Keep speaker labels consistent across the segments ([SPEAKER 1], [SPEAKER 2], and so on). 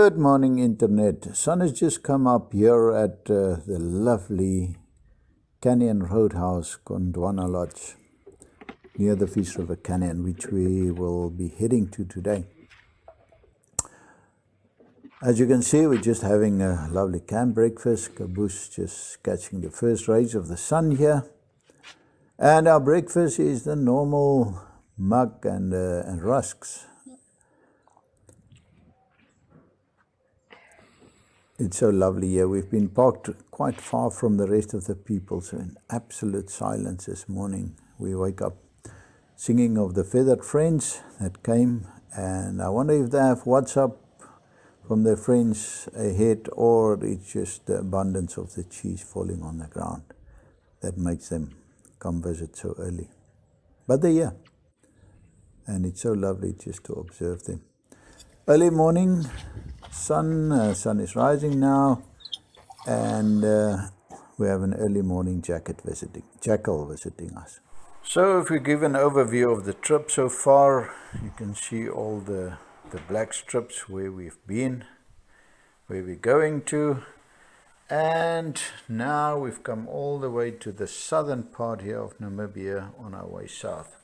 [SPEAKER 1] Good morning, Internet. Sun has just come up here at the lovely Canyon Roadhouse, Gondwana Lodge, near the Fish River Canyon, which we will be heading to today. As you can see, we're just having a lovely camp breakfast. Kaboes just catching the first rays of the sun here. And our breakfast is the normal mug and rusks. It's so lovely here. We've been parked quite far from the rest of the people, so in absolute silence this morning. We wake up singing of the feathered friends that came, and I wonder if they have WhatsApp from their friends ahead, or it's just the abundance of the cheese falling on the ground that makes them come visit so early. But they're here, and it's so lovely just to observe them. Early morning, sun is rising now, and we have an early morning jackal visiting us. So if we give an overview of the trip so far, you can see all the black strips where we've been, where we're going to, and now we've come all the way to the southern part here of Namibia on our way south.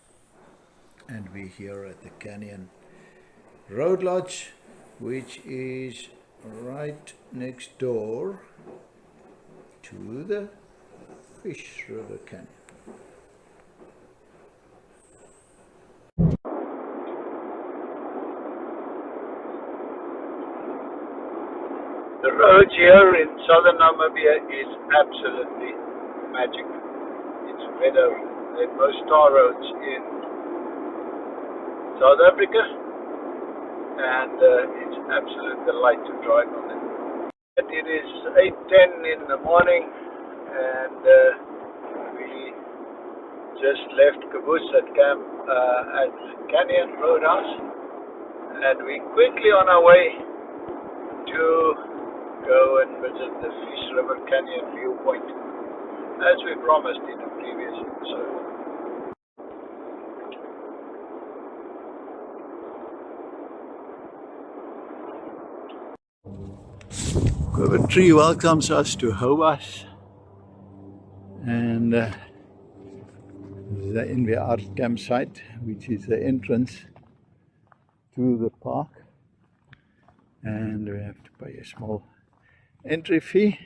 [SPEAKER 1] And we're here at the Canyon Road Lodge, which is right next door to the Fish River Canyon.
[SPEAKER 2] The road here in southern Namibia is absolutely magic. It's better than most tar roads in South Africa, and it's absolute delight to drive on it. It is 8:10 in the morning, and we just left Kaboes at camp at Canyon Roadhouse, and we're quickly on our way to go and visit the Fish River Canyon viewpoint, as we promised in a previous episode.
[SPEAKER 1] The tree welcomes us to Kaboes, and this is the NVR campsite, which is the entrance to the park, and we have to pay a small entry fee.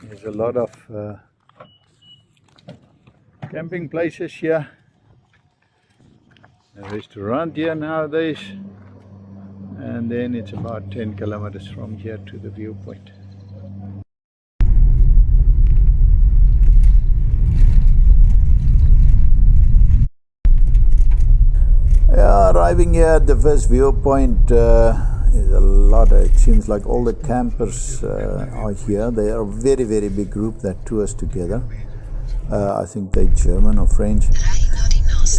[SPEAKER 1] There's a lot of camping places here, a restaurant here nowadays, and then it's about 10 kilometers from here to the viewpoint. Yeah, arriving here at the first viewpoint is a lot. It seems like all the campers are here. They are a very, very big group that tours together. I think they're German or French.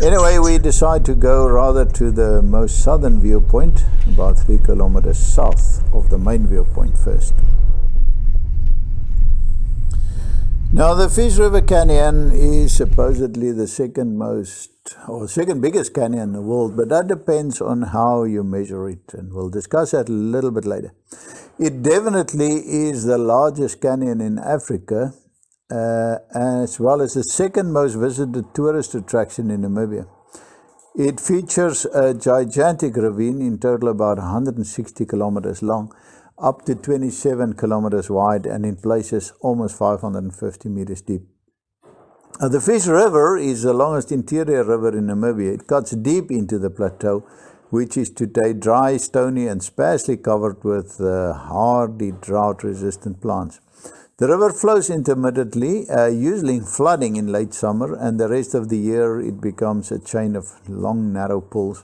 [SPEAKER 1] Anyway, we decide to go rather to the most southern viewpoint, about 3 kilometers south of the main viewpoint first. Now, the Fish River Canyon is supposedly the second biggest canyon in the world, but that depends on how you measure it, and we'll discuss that a little bit later. It definitely is the largest canyon in Africa, as well as the second most visited tourist attraction in Namibia. It features a gigantic ravine, in total about 160 kilometers long, up to 27 kilometers wide, and in places almost 550 meters deep. The Fish River is the longest interior river in Namibia. It cuts deep into the plateau, which is today dry, stony, and sparsely covered with hardy drought-resistant plants. The river flows intermittently, usually flooding in late summer, and the rest of the year it becomes a chain of long, narrow pools.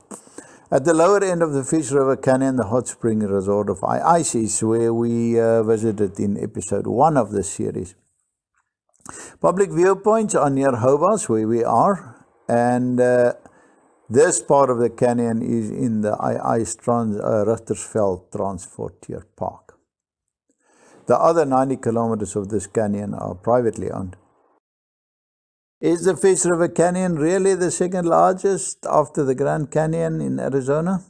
[SPEAKER 1] At the lower end of the Fish River Canyon, the hot spring resort of Isis, where we visited in episode 1 of this series. Public viewpoints are near Kaboes, where we are, and this part of the canyon is in the Richtersveld Transfrontier Park. The other 90 kilometers of this canyon are privately owned. Is the Fish River Canyon really the second largest after the Grand Canyon in Arizona?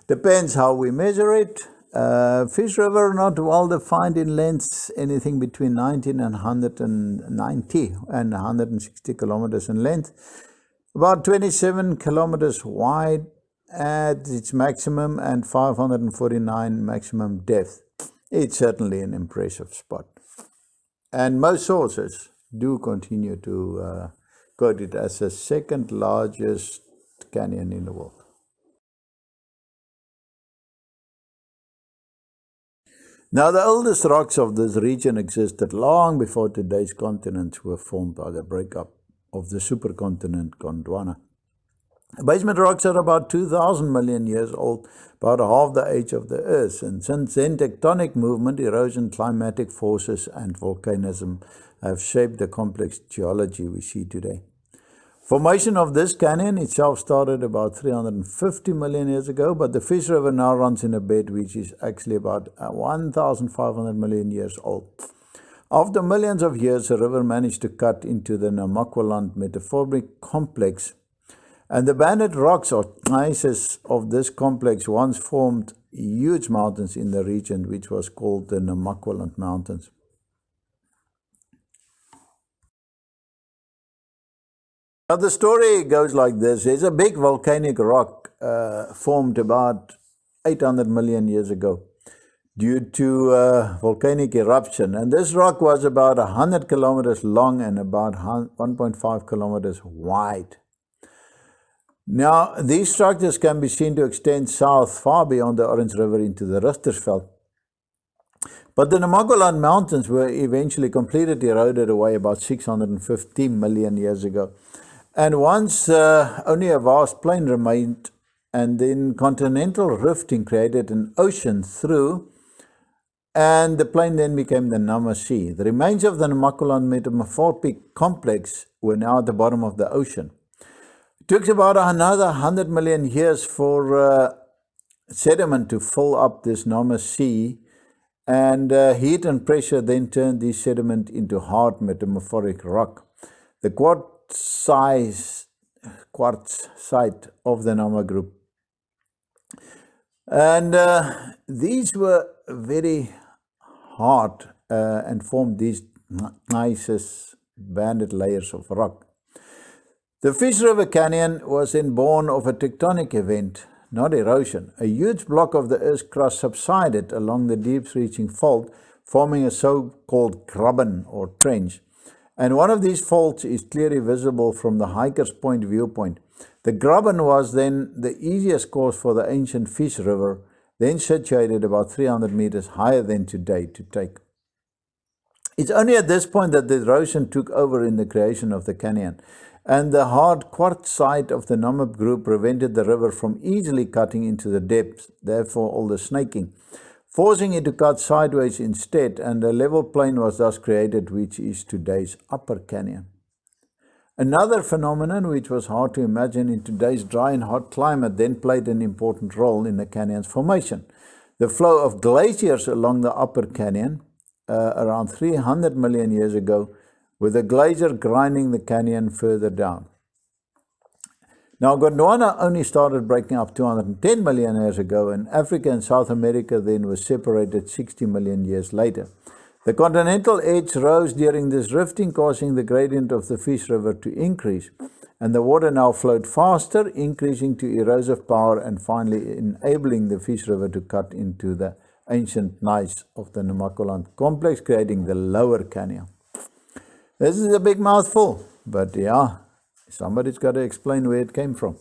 [SPEAKER 1] Depends how we measure it. Fish River not well defined in length, anything between 19 and 190 and 160 kilometers in length. About 27 kilometers wide at its maximum and 549 maximum depth. It's certainly an impressive spot. And most sources do continue to quote it as the second largest canyon in the world. Now, the oldest rocks of this region existed long before today's continents were formed by the breakup of the supercontinent Gondwana. Basement rocks are about 2,000 million years old, about half the age of the Earth. And since then, tectonic movement, erosion, climatic forces, and volcanism have shaped the complex geology we see today. Formation of this canyon itself started about 350 million years ago, but the Fish River now runs in a bed which is actually about 1,500 million years old. After millions of years, the river managed to cut into the Namakwaland metamorphic complex, and the banded rocks or gneisses of this complex once formed huge mountains in the region, which was called the Namakwaland Mountains. Now, the story goes like this. There's a big volcanic rock formed about 800 million years ago due to volcanic eruption. And this rock was about 100 kilometers long and about 1.5 kilometers wide. Now, these structures can be seen to extend south far beyond the Orange River into the Richtersveld. But the Namakwaland Mountains were eventually completely eroded away about 650 million years ago. And once only a vast plain remained, and then continental rifting created an ocean through, and the plain then became the Nama Sea. The remains of the Namakwaland metamorphic complex were now at the bottom of the ocean. It took about another 100 million years for sediment to fill up this Nama Sea, and heat and pressure then turned this sediment into hard metamorphic rock. The quartzite of the Nama group. And these were very hard and formed these nicest banded layers of rock. The Fish River Canyon was then born of a tectonic event, not erosion. A huge block of the Earth's crust subsided along the deep-reaching fault, forming a so-called graben or trench. And one of these faults is clearly visible from the hiker's point viewpoint. The graben was then the easiest course for the ancient Fish River, then situated about 300 meters higher than today, to take. It's only at this point that the erosion took over in the creation of the canyon, and the hard quartzite of the Nama group prevented the river from easily cutting into the depths, therefore all the snaking, forcing it to cut sideways instead, and a level plain was thus created, which is today's Upper Canyon. Another phenomenon which was hard to imagine in today's dry and hot climate then played an important role in the canyon's formation. The flow of glaciers along the Upper Canyon around 300 million years ago, with a glacier grinding the canyon further down. Now, Gondwana only started breaking up 210 million years ago, and Africa and South America then were separated 60 million years later. The continental edge rose during this rifting, causing the gradient of the Fish River to increase, and the water now flowed faster, increasing to erosive power and finally enabling the Fish River to cut into the ancient gneiss of the Namakwaland complex, creating the Lower Canyon. This is a big mouthful, but yeah, somebody's got to explain where it came from.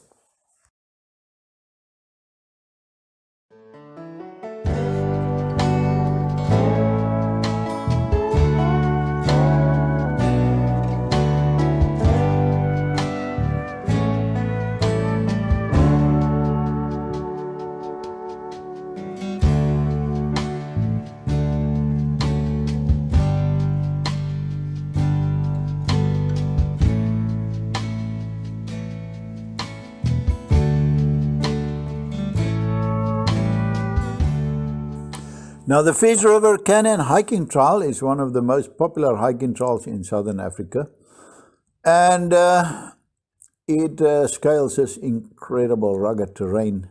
[SPEAKER 1] Now, the Fish River Canyon hiking trail is one of the most popular hiking trails in southern Africa, and it scales this incredible rugged terrain.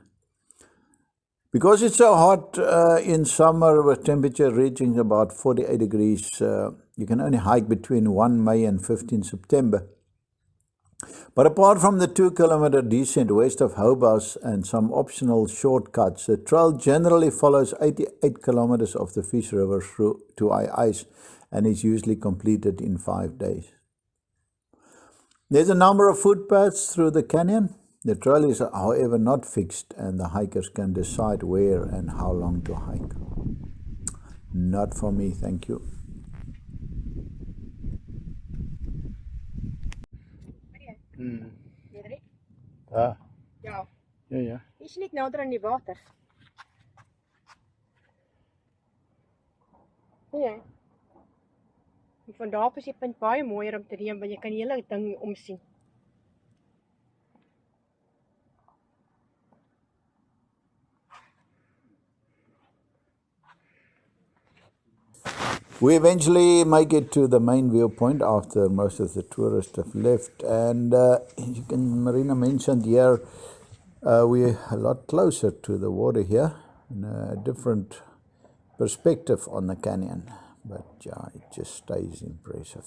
[SPEAKER 1] Because it's so hot in summer with temperature reaching about 48 degrees, you can only hike between 1 May and 15 September. But apart from the 2-kilometer descent west of Kaboes and some optional shortcuts, the trail generally follows 88 kilometers of the Fish River through to ice and is usually completed in 5 days. There's a number of footpaths through the canyon. The trail is, however, not fixed, and the hikers can decide where and how long to hike. Not for me, thank you. Ah.
[SPEAKER 3] Ja.
[SPEAKER 1] Ja.
[SPEAKER 3] Is niet nader aan die water. Ja. En van daar af is die punt baie mooier om te neem, want jy kan die hele ding omsien.
[SPEAKER 1] We eventually make it to the main viewpoint after most of the tourists have left, and you can, Marina mentioned here, we're a lot closer to the water here, and a different perspective on the canyon, but yeah, it just stays impressive.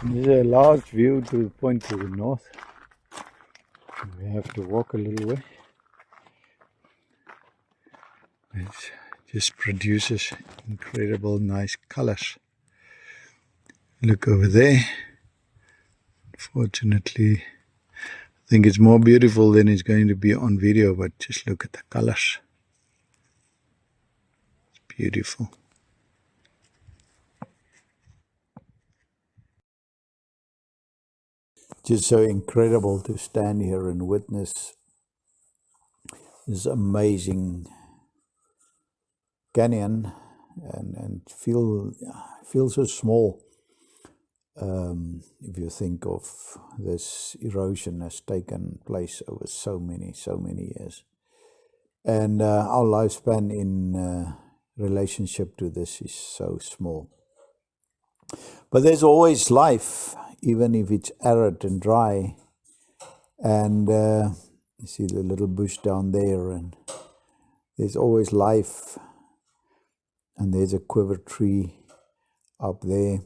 [SPEAKER 1] This is a large view to the point to the north. We have to walk a little way. It just produces incredible nice colors. Look over there. Fortunately, I think it's more beautiful than it's going to be on video, but just look at the colors. It's beautiful. Just so incredible to stand here and witness this amazing canyon and feel so small. If you think of this erosion has taken place over so many years. And our lifespan in relationship to this is so small. But there's always life, even if it's arid and dry. And you see the little bush down there, and there's always life. And there's a quiver tree up there.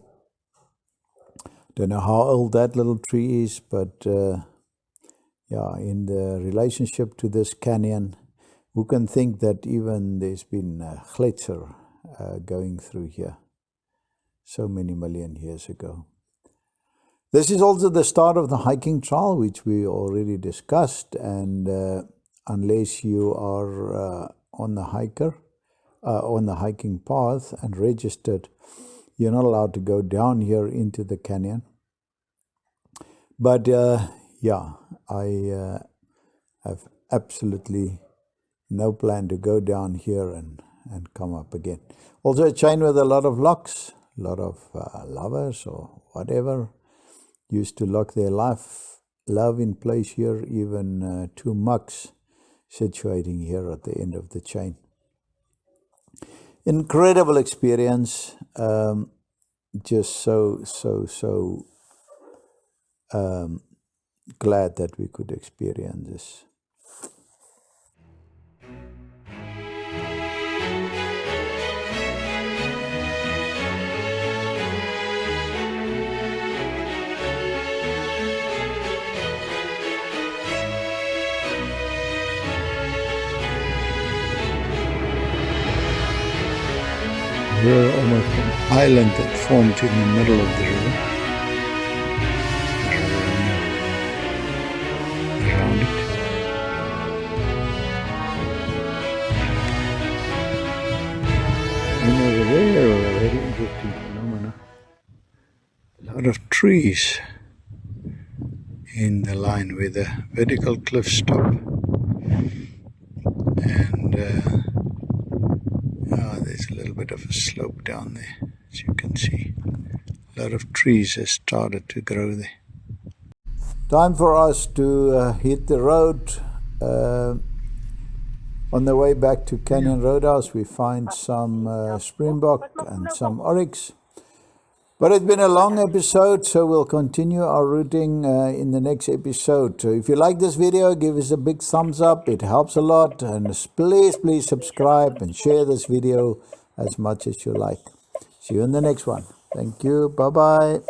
[SPEAKER 1] Don't know how old that little tree is, but yeah, in the relationship to this canyon, who can think that even there's been a gletsjer going through here so many million years ago. This is also the start of the hiking trail, which we already discussed, and unless you are on the hiking path and registered, you're not allowed to go down here into the canyon. But yeah, I have absolutely no plan to go down here and come up again. Also a chain with a lot of locks, a lot of lovers or whatever used to lock their love in place here, even 2 mugs situating here at the end of the chain. Incredible experience, just so glad that we could experience this. We're almost an island that formed in the middle of the river. Around it. And over there, a very interesting phenomena. A lot of trees in the line where the vertical cliffs stop. And there's a little bit of a slope down there, as you can see. A lot of trees have started to grow there. Time for us to hit the road. On the way back to Canyon Roadhouse, we find some springbok and some oryx. But it's been a long episode, so we'll continue our routing in the next episode. So if you like this video, give us a big thumbs up. It helps a lot. And please subscribe and share this video as much as you like. See you in the next one. Thank you. Bye-bye.